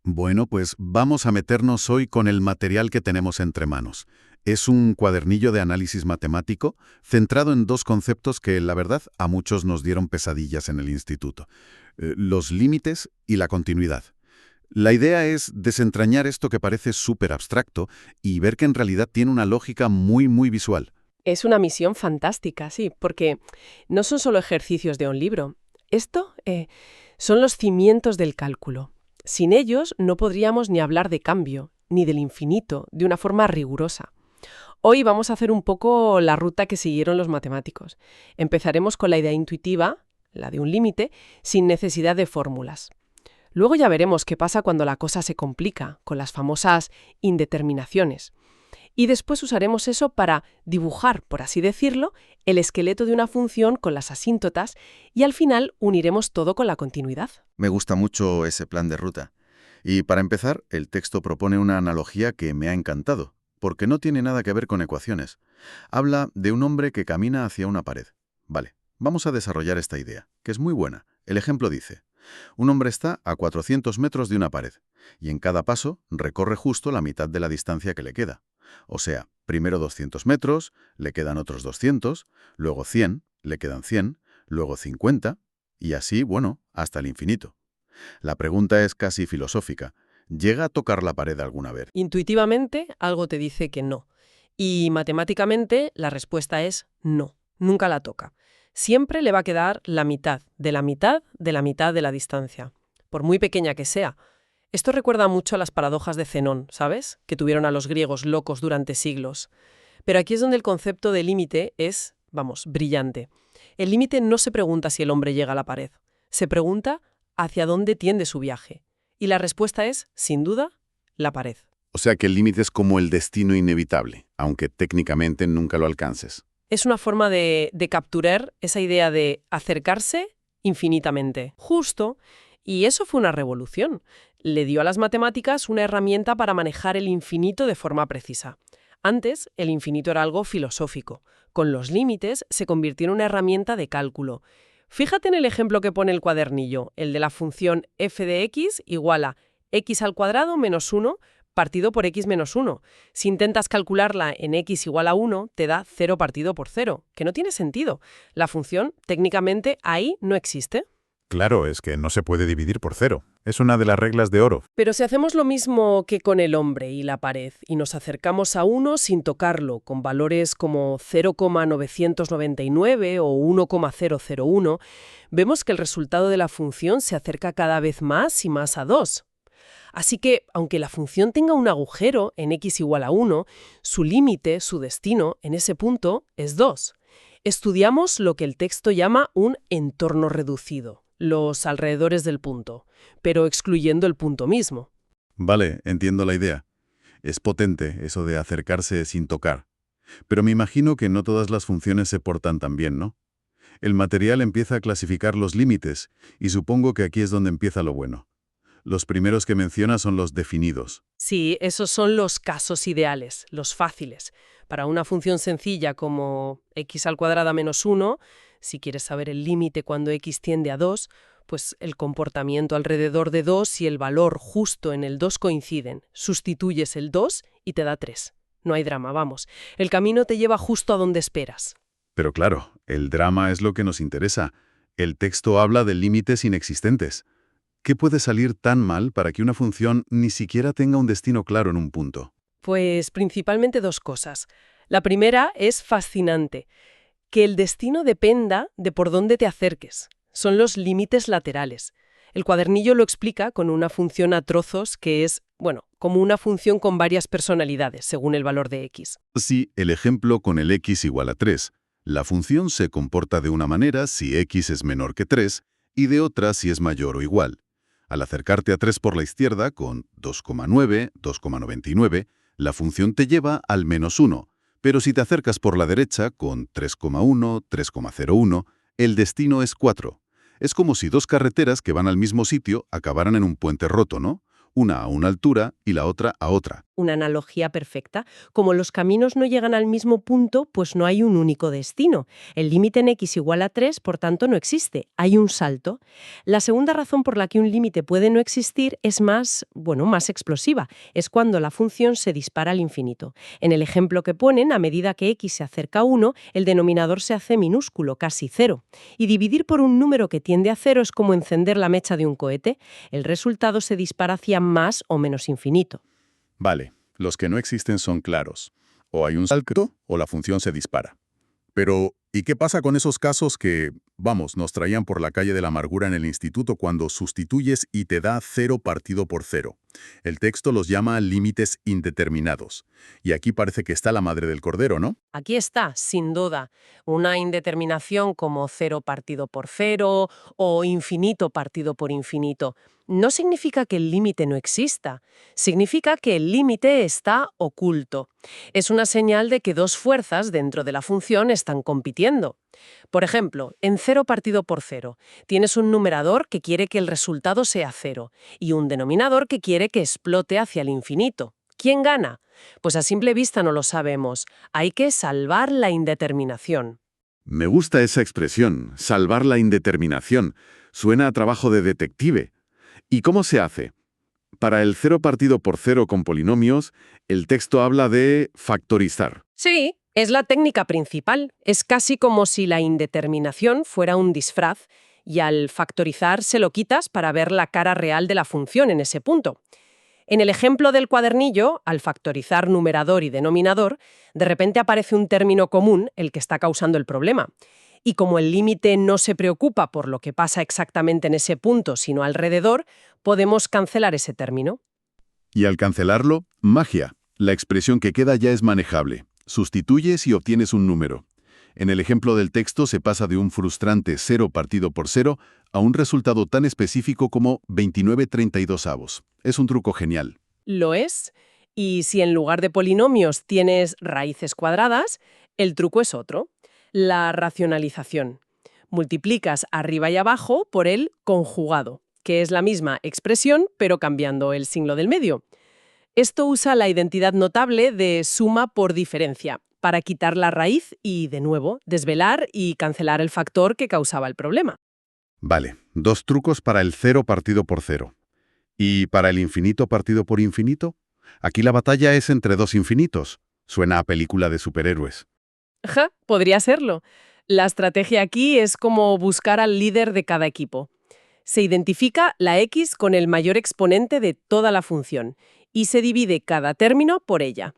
Bueno, pues vamos a meternos hoy con el material que tenemos entre manos. Es un cuadernillo de análisis matemático centrado en dos conceptos que, la verdad, a muchos nos dieron pesadillas en el instituto. Los límites y la continuidad. La idea es desentrañar esto que parece súper abstracto y ver que en realidad tiene una lógica muy visual. Es una misión fantástica, sí, porque no son solo ejercicios de un libro. Esto son los cimientos del cálculo. Sin ellos no podríamos ni hablar de cambio, ni del infinito, de una forma rigurosa. Hoy vamos a hacer un poco la ruta que siguieron los matemáticos. Empezaremos con la idea intuitiva, la de un límite, sin necesidad de fórmulas. Luego ya veremos qué pasa cuando la cosa se complica, con las famosas indeterminaciones. Y después usaremos eso para dibujar, por así decirlo, el esqueleto de una función con las asíntotas y al final uniremos todo con la continuidad. Me gusta mucho ese plan de ruta. Y para empezar, el texto propone una analogía que me ha encantado, porque no tiene nada que ver con ecuaciones. Habla de un hombre que camina hacia una pared. Vale, vamos a desarrollar esta idea, que es muy buena. El ejemplo dice: un hombre está a 400 metros de una pared, y en cada paso recorre justo la mitad de la distancia que le queda. O sea, primero 200 metros, le quedan otros 200, luego 100, le quedan 100, luego 50, y así, bueno, hasta el infinito. La pregunta es casi filosófica. ¿Llega a tocar la pared alguna vez? Intuitivamente, algo te dice que no. Y matemáticamente, la respuesta es no. Nunca la toca. Siempre le va a quedar la mitad de la mitad de la mitad de la distancia, por muy pequeña que sea. Esto recuerda mucho a las paradojas de Zenón, ¿sabes? Que tuvieron a los griegos locos durante siglos. Pero aquí es donde el concepto de límite es, vamos, brillante. El límite no se pregunta si el hombre llega a la pared. Se pregunta hacia dónde tiende su viaje. Y la respuesta es, sin duda, la pared. O sea que el límite es como el destino inevitable, aunque técnicamente nunca lo alcances. Es una forma de capturar esa idea de acercarse infinitamente. Justo. Y eso fue una revolución. Le dio a las matemáticas una herramienta para manejar el infinito de forma precisa. Antes, el infinito era algo filosófico. Con los límites se convirtió en una herramienta de cálculo. Fíjate en el ejemplo que pone el cuadernillo, el de la función f de x igual a x al cuadrado menos 1 partido por x menos 1. Si intentas calcularla en x igual a 1, te da 0 partido por 0, que no tiene sentido. La función, técnicamente, ahí no existe. Claro, es que no se puede dividir por cero. Es una de las reglas de oro. Pero si hacemos lo mismo que con el hombre y la pared y nos acercamos a 1 sin tocarlo, con valores como 0,999 o 1,001, vemos que el resultado de la función se acerca cada vez más y más a 2. Así que, aunque la función tenga un agujero en x igual a 1, su límite, su destino, en ese punto es 2. Estudiamos lo que el texto llama un entorno reducido, los alrededores del punto, pero excluyendo el punto mismo. Vale, entiendo la idea. Es potente eso de acercarse sin tocar. Pero me imagino que no todas las funciones se portan tan bien, ¿no? El material empieza a clasificar los límites, y supongo que aquí es donde empieza lo bueno. Los primeros que menciona son los definidos. Sí, esos son los casos ideales, los fáciles. Para una función sencilla como x al cuadrado menos 1, si quieres saber el límite cuando x tiende a 2, pues el comportamiento alrededor de 2 y el valor justo en el 2 coinciden. Sustituyes el 2 y te da 3. No hay drama, vamos. El camino te lleva justo a donde esperas. Pero claro, el drama es lo que nos interesa. El texto habla de límites inexistentes. ¿Qué puede salir tan mal para que una función ni siquiera tenga un destino claro en un punto? Pues principalmente dos cosas. La primera es fascinante, que el destino dependa de por dónde te acerques. Son los límites laterales. El cuadernillo lo explica con una función a trozos que es, bueno, como una función con varias personalidades, según el valor de x. Sí, el ejemplo con el x igual a 3. La función se comporta de una manera si x es menor que 3 y de otra si es mayor o igual. Al acercarte a 3 por la izquierda con 2,9, 2,99, la función te lleva al menos 1, pero si te acercas por la derecha con 3,1, 3,01, el destino es 4. Es como si dos carreteras que van al mismo sitio acabaran en un puente roto, ¿no? una a una altura y la otra a otra. Una analogía perfecta. Como los caminos no llegan al mismo punto, pues no hay un único destino. El límite en x igual a 3, por tanto, no existe. Hay un salto. La segunda razón por la que un límite puede no existir es más explosiva. Es cuando la función se dispara al infinito. En el ejemplo que ponen, a medida que x se acerca a 1, el denominador se hace minúsculo, casi 0. Y dividir por un número que tiende a 0 es como encender la mecha de un cohete. El resultado se dispara hacia más o menos infinito. Vale, los que no existen son claros. O hay un salto o la función se dispara. Pero, ¿y qué pasa con esos casos que, nos traían por la calle de la amargura en el instituto cuando sustituyes y te da 0 partido por 0? El texto los llama límites indeterminados. Y aquí parece que está la madre del cordero, ¿no? Aquí está, sin duda, una indeterminación como 0 partido por 0 o infinito partido por infinito. No significa que el límite no exista, significa que el límite está oculto. Es una señal de que dos fuerzas dentro de la función están compitiendo. Por ejemplo, en 0 partido por 0, tienes un numerador que quiere que el resultado sea 0 y un denominador que quiere que explote hacia el infinito. ¿Quién gana? Pues a simple vista no lo sabemos. Hay que salvar la indeterminación. Me gusta esa expresión, salvar la indeterminación. Suena a trabajo de detective. ¿Y cómo se hace? Para el 0 partido por 0 con polinomios, el texto habla de factorizar. Sí, es la técnica principal. Es casi como si la indeterminación fuera un disfraz y al factorizar se lo quitas para ver la cara real de la función en ese punto. En el ejemplo del cuadernillo, al factorizar numerador y denominador, de repente aparece un término común, el que está causando el problema. Y como el límite no se preocupa por lo que pasa exactamente en ese punto, sino alrededor, podemos cancelar ese término. Y al cancelarlo, magia. La expresión que queda ya es manejable. Sustituyes y obtienes un número. En el ejemplo del texto se pasa de un frustrante 0 partido por 0 a un resultado tan específico como 29/32. Es un truco genial. Lo es. Y si en lugar de polinomios tienes raíces cuadradas, el truco es otro. La racionalización. Multiplicas arriba y abajo por el conjugado, que es la misma expresión, pero cambiando el signo del medio. Esto usa la identidad notable de suma por diferencia, para quitar la raíz y, de nuevo, desvelar y cancelar el factor que causaba el problema. Vale, 2 trucos para el 0 partido por 0. ¿Y para el infinito partido por infinito? Aquí la batalla es entre 2 infinitos. Suena a película de superhéroes. Podría serlo. La estrategia aquí es como buscar al líder de cada equipo. Se identifica la x con el mayor exponente de toda la función y se divide cada término por ella.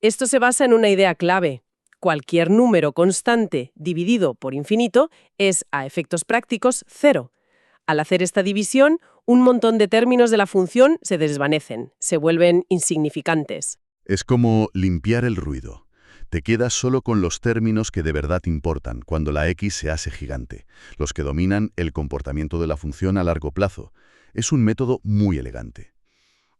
Esto se basa en una idea clave. Cualquier número constante dividido por infinito es, a efectos prácticos, 0. Al hacer esta división, un montón de términos de la función se desvanecen, se vuelven insignificantes. Es como limpiar el ruido. Te quedas solo con los términos que de verdad importan cuando la x se hace gigante, los que dominan el comportamiento de la función a largo plazo. Es un método muy elegante.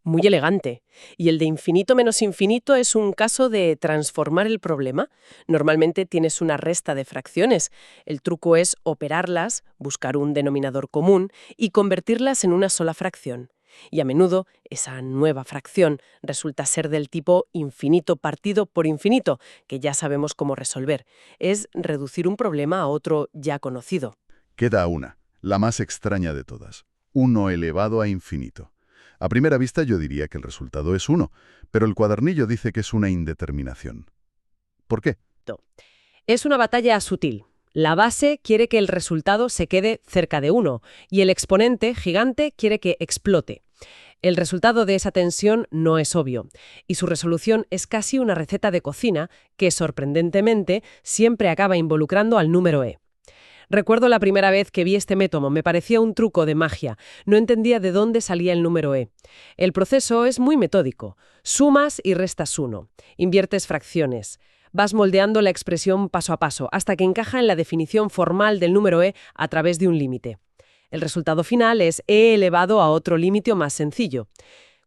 Muy elegante. Y el de infinito menos infinito es un caso de transformar el problema. Normalmente tienes una resta de fracciones. El truco es operarlas, buscar un denominador común y convertirlas en una sola fracción. Y a menudo esa nueva fracción resulta ser del tipo infinito partido por infinito, que ya sabemos cómo resolver. Es reducir un problema a otro ya conocido. Queda una, la más extraña de todas. 1 elevado a infinito. A primera vista yo diría que el resultado es 1, pero el cuadernillo dice que es una indeterminación. ¿Por qué? Es una batalla sutil. La base quiere que el resultado se quede cerca de 1 y el exponente gigante quiere que explote. El resultado de esa tensión no es obvio y su resolución es casi una receta de cocina que, sorprendentemente, siempre acaba involucrando al número e. Recuerdo la primera vez que vi este método, me parecía un truco de magia. No entendía de dónde salía el número e. El proceso es muy metódico. Sumas y restas 1. Inviertes fracciones. Vas moldeando la expresión paso a paso hasta que encaja en la definición formal del número e a través de un límite. El resultado final es e elevado a otro límite más sencillo.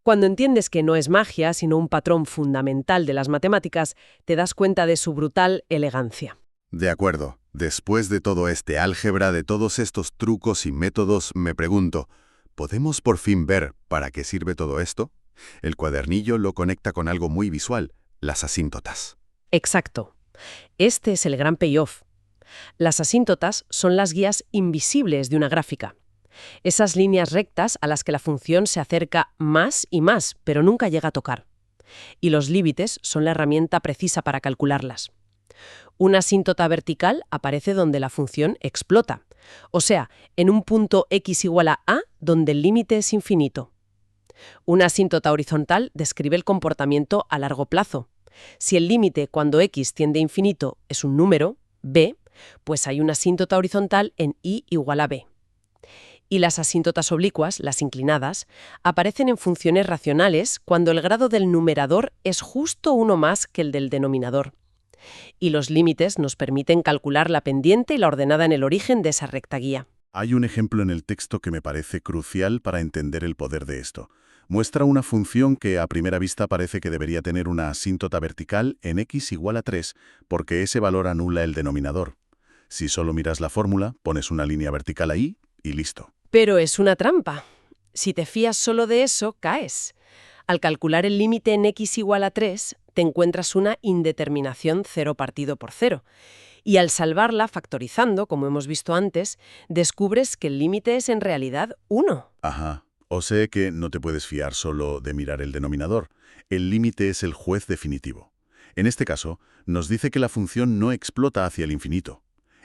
Cuando entiendes que no es magia, sino un patrón fundamental de las matemáticas, te das cuenta de su brutal elegancia. De acuerdo. Después de todo este álgebra, de todos estos trucos y métodos, me pregunto, ¿Podemos por fin ver para qué sirve todo esto? El cuadernillo lo conecta con algo muy visual, las asíntotas. Exacto. Este es el gran payoff. Las asíntotas son las guías invisibles de una gráfica. Esas líneas rectas a las que la función se acerca más y más, pero nunca llega a tocar. Y los límites son la herramienta precisa para calcularlas. Una asíntota vertical aparece donde la función explota, o sea, en un punto x igual a a donde el límite es infinito. Una asíntota horizontal describe el comportamiento a largo plazo. Si el límite cuando x tiende a infinito es un número, b, pues hay una asíntota horizontal en y igual a b. Y las asíntotas oblicuas, las inclinadas, aparecen en funciones racionales cuando el grado del numerador es justo uno más que el del denominador. Y los límites nos permiten calcular la pendiente y la ordenada en el origen de esa recta guía. Hay un ejemplo en el texto que me parece crucial para entender el poder de esto. Muestra una función que a primera vista parece que debería tener una asíntota vertical en x igual a 3, porque ese valor anula el denominador. Si solo miras la fórmula, pones una línea vertical ahí y listo. Pero es una trampa. Si te fías solo de eso, caes. Al calcular el límite en x igual a 3, te encuentras una indeterminación 0 partido por 0. Y al salvarla factorizando, como hemos visto antes, descubres que el límite es en realidad 1. Ajá. O sea que no te puedes fiar solo de mirar el denominador. El límite es el juez definitivo. En este caso, nos dice que la función no explota hacia el infinito.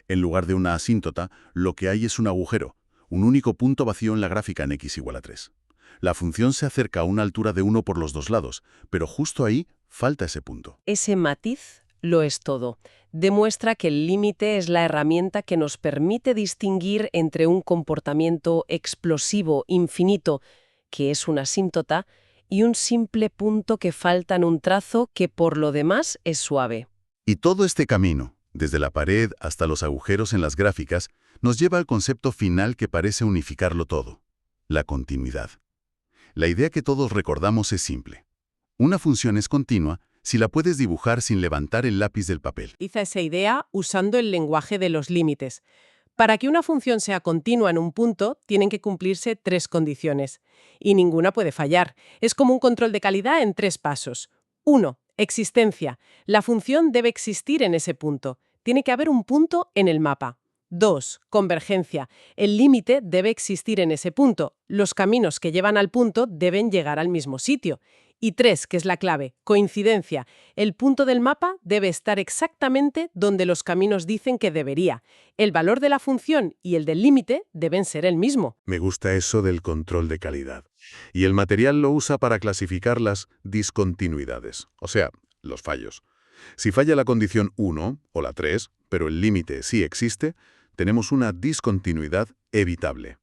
En lugar de una asíntota, lo que hay es un agujero, un único punto vacío en la gráfica en x igual a 3. La función se acerca a una altura de 1 por los dos lados, pero justo ahí falta ese punto. Ese matiz lo es todo. Demuestra que el límite es la herramienta que nos permite distinguir entre un comportamiento explosivo infinito, que es una asíntota, y un simple punto que falta en un trazo que por lo demás es suave. Y todo este camino, desde la pared hasta los agujeros en las gráficas, nos lleva al concepto final que parece unificarlo todo: la continuidad. La idea que todos recordamos es simple. Una función es continua si la puedes dibujar sin levantar el lápiz del papel. Hice esa idea usando el lenguaje de los límites. Para que una función sea continua en un punto, tienen que cumplirse 3 condiciones. Y ninguna puede fallar. Es como un control de calidad en 3 pasos. 1. Existencia. La función debe existir en ese punto. Tiene que haber un punto en el mapa. 2. Convergencia. El límite debe existir en ese punto. Los caminos que llevan al punto deben llegar al mismo sitio. Y 3, que es la clave, coincidencia. El punto del mapa debe estar exactamente donde los caminos dicen que debería. El valor de la función y el del límite deben ser el mismo. Me gusta eso del control de calidad. Y el material lo usa para clasificar las discontinuidades, o sea, los fallos. Si falla la condición 1 o la 3, pero el límite sí existe, tenemos una discontinuidad evitable.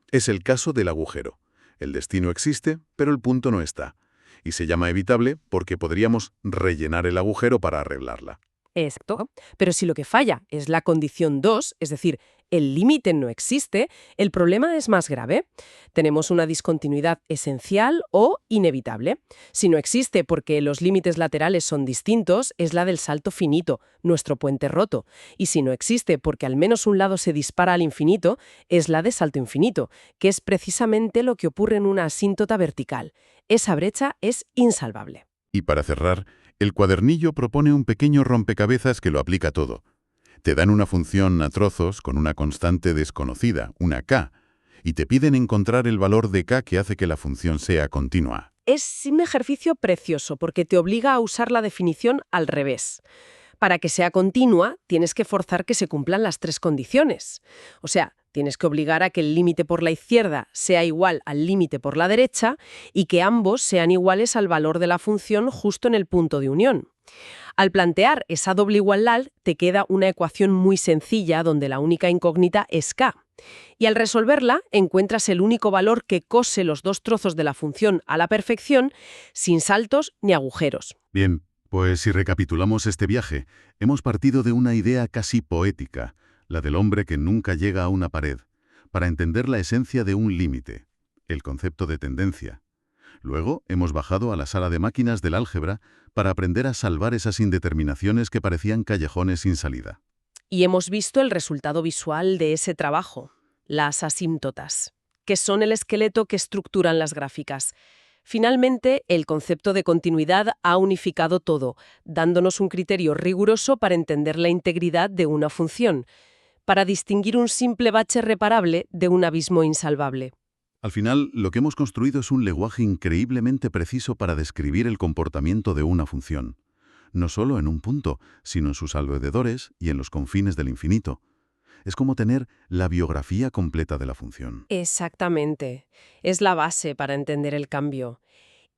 Es el caso del agujero. El destino existe, pero el punto no está. Y se llama evitable porque podríamos rellenar el agujero para arreglarla. Exacto. Pero si lo que falla es la condición 2, es decir, el límite no existe, el problema es más grave. Tenemos una discontinuidad esencial o inevitable. Si no existe porque los límites laterales son distintos, es la del salto finito, nuestro puente roto. Y si no existe porque al menos un lado se dispara al infinito, es la de salto infinito, que es precisamente lo que ocurre en una asíntota vertical. Esa brecha es insalvable. Y para cerrar, el cuadernillo propone un pequeño rompecabezas que lo aplica todo. Te dan una función a trozos con una constante desconocida, una k, y te piden encontrar el valor de k que hace que la función sea continua. Es un ejercicio precioso porque te obliga a usar la definición al revés. Para que sea continua, tienes que forzar que se cumplan las 3 condiciones. O sea, tienes que obligar a que el límite por la izquierda sea igual al límite por la derecha y que ambos sean iguales al valor de la función justo en el punto de unión. Al plantear esa doble igualdad, te queda una ecuación muy sencilla donde la única incógnita es k. Y al resolverla, encuentras el único valor que cose los 2 trozos de la función a la perfección, sin saltos ni agujeros. Bien, pues si recapitulamos este viaje, hemos partido de una idea casi poética, la del hombre que nunca llega a una pared, para entender la esencia de un límite, el concepto de tendencia. Luego hemos bajado a la sala de máquinas del álgebra para aprender a salvar esas indeterminaciones que parecían callejones sin salida. Y hemos visto el resultado visual de ese trabajo, las asíntotas. que son el esqueleto que estructuran las gráficas. Finalmente, el concepto de continuidad ha unificado todo, dándonos un criterio riguroso para entender la integridad de una función, para distinguir un simple bache reparable de un abismo insalvable. Al final, lo que hemos construido es un lenguaje increíblemente preciso para describir el comportamiento de una función. No solo en un punto, sino en sus alrededores y en los confines del infinito. Es como tener la biografía completa de la función. Exactamente. Es la base para entender el cambio.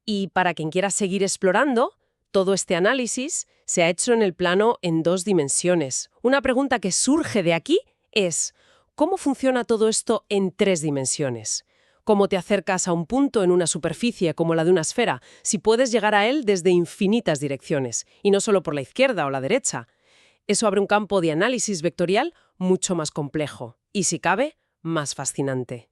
Y para quien quiera seguir explorando, todo este análisis se ha hecho en el plano en 2 dimensiones. Una pregunta que surge de aquí es, ¿cómo funciona todo esto en 3 dimensiones? ¿Cómo te acercas a un punto en una superficie como la de una esfera si puedes llegar a él desde infinitas direcciones, y no solo por la izquierda o la derecha? Eso abre un campo de análisis vectorial mucho más complejo y, si cabe, más fascinante.